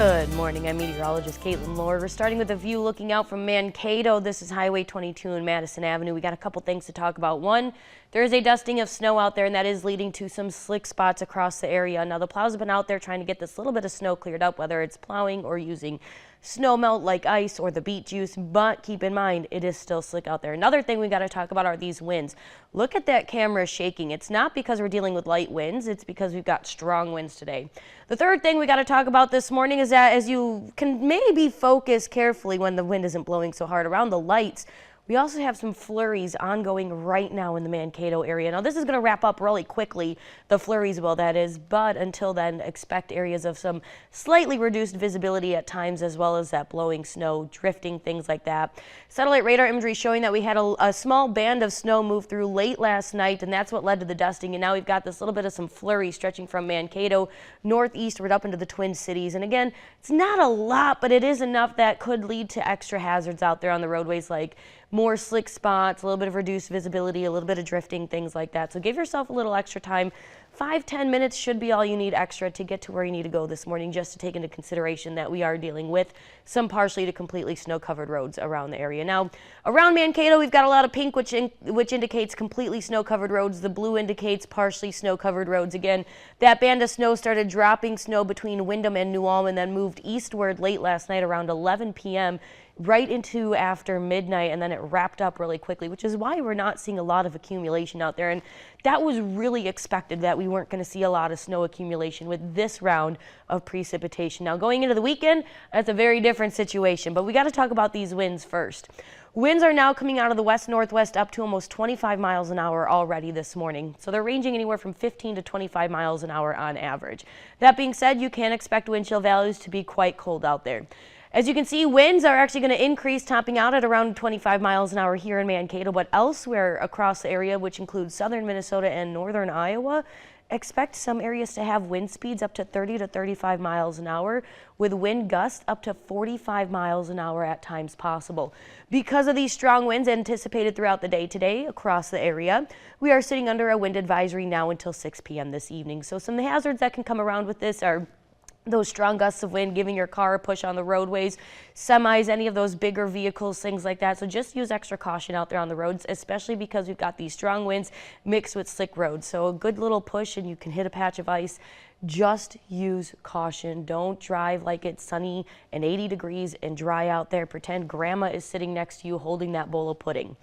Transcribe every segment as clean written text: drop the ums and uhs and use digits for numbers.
Good morning, I'm Meteorologist Caitlyn Lorr. We're starting with a view looking out from Mankato. This is Highway 22 and Madison Avenue. We got a couple things to talk about. One, there is a dusting of snow out there, and that is leading to some slick spots across the area. Now, the plows have been out there trying to get this little bit of snow cleared up, whether it's plowing or using snow melt like ice or the beet juice, but keep in mind it is still slick out there. Another thing we got to talk about are these winds. Look at that camera shaking. It's not because we're dealing with light winds, it's because we've got strong winds today. The third thing we got to talk about this morning is that as you can maybe focus carefully when the wind isn't blowing so hard around the lights, we also have some flurries ongoing right now in the Mankato area. Now, this is going to wrap up really quickly, the flurries will, that is, but until then, expect areas of some slightly reduced visibility at times, as well as that blowing snow, drifting, things like that. Satellite radar imagery showing that we had a small band of snow move through late last night, and that's what led to the dusting. And now we've got this little bit of some flurry stretching from Mankato northeastward up into the Twin Cities. And again, it's not a lot, but it is enough that could lead to extra hazards out there on the roadways, like more slick spots, a little bit of reduced visibility, a little bit of drifting, things like that. So give yourself a little extra time. 5-10 minutes should be all you need extra to get to where you need to go this morning, just to take into consideration that we are dealing with some partially to completely snow-covered roads around the area. Now, around Mankato, we've got a lot of pink, which indicates completely snow-covered roads. The blue indicates partially snow-covered roads. Again, that band of snow started dropping snow between Windham and New Ulm and then moved eastward late last night around 11 p.m. right into after midnight, and then it wrapped up really quickly, which is why we're not seeing a lot of accumulation out there. And that was really expected, that we weren't going to see a lot of snow accumulation with this round of precipitation. Now, going into the weekend, that's a very different situation, but we got to talk about these winds first. Winds are now coming out of the west-northwest up to almost 25 miles an hour already this morning. So they're ranging anywhere from 15 to 25 miles an hour on average. That being said, you can expect wind chill values to be quite cold out there. As you can see, winds are actually going to increase, topping out at around 25 miles an hour here in Mankato, but elsewhere across the area, which includes southern Minnesota and northern Iowa, expect some areas to have wind speeds up to 30 to 35 miles an hour, with wind gusts up to 45 miles an hour at times possible. Because of these strong winds anticipated throughout the day today across the area, we are sitting under a wind advisory now until 6 p.m. this evening. So some hazards that can come around with this are those strong gusts of wind giving your car a push on the roadways, semis, any of those bigger vehicles, things like that. So just use extra caution out there on the roads, especially because we've got these strong winds mixed with slick roads. So a good little push and you can hit a patch of ice. Just use caution. Don't drive like it's sunny and 80 degrees and dry out there. Pretend grandma is sitting next to you holding that bowl of pudding.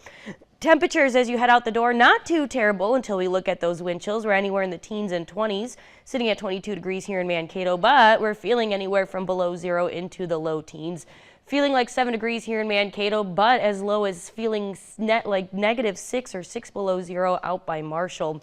Temperatures as you head out the door, not too terrible until we look at those wind chills. We're anywhere in the teens and 20s, sitting at 22 degrees here in Mankato, but we're feeling anywhere from below zero into the low teens. Feeling like 7 degrees here in Mankato, but as low as feeling like -6 or 6 below zero out by Marshall.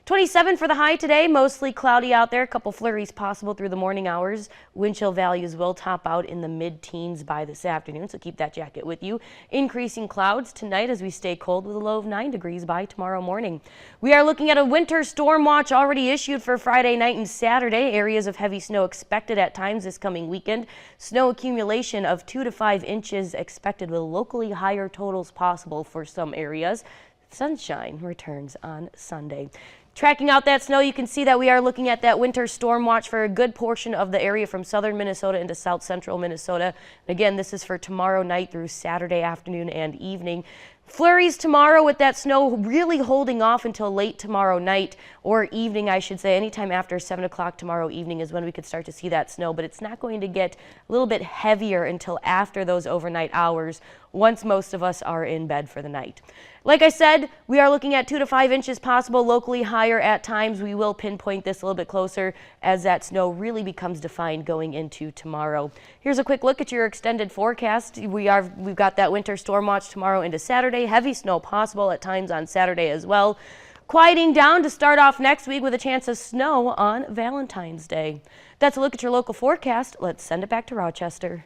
27 for the high today, mostly cloudy out there, a couple flurries possible through the morning hours. Wind chill values will top out in the mid-teens by this afternoon, so keep that jacket with you. Increasing clouds tonight as we stay cold with a low of 9 degrees by tomorrow morning. We are looking at a winter storm watch already issued for Friday night and Saturday. Areas of heavy snow expected at times this coming weekend. Snow accumulation of 2 to 5 inches expected, with locally higher totals possible for some areas. Sunshine returns on Sunday. Tracking out that snow, you can see that we are looking at that winter storm watch for a good portion of the area from southern Minnesota into south central Minnesota. Again, this is for tomorrow night through Saturday afternoon and evening. Flurries tomorrow with that snow really holding off until late tomorrow night, or evening, I should say. Anytime after 7 o'clock tomorrow evening is when we could start to see that snow, but it's not going to get a little bit heavier until after those overnight hours, once most of us are in bed for the night. Like I said, we are looking at 2 to 5 inches possible, locally higher at times. We will pinpoint this a little bit closer as that snow really becomes defined going into tomorrow. Here's a quick look at your extended forecast. We've got that winter storm watch tomorrow into Saturday. Heavy snow possible at times on Saturday as well. Quieting down to start off next week with a chance of snow on Valentine's Day. That's a look at your local forecast. Let's send it back to Rochester.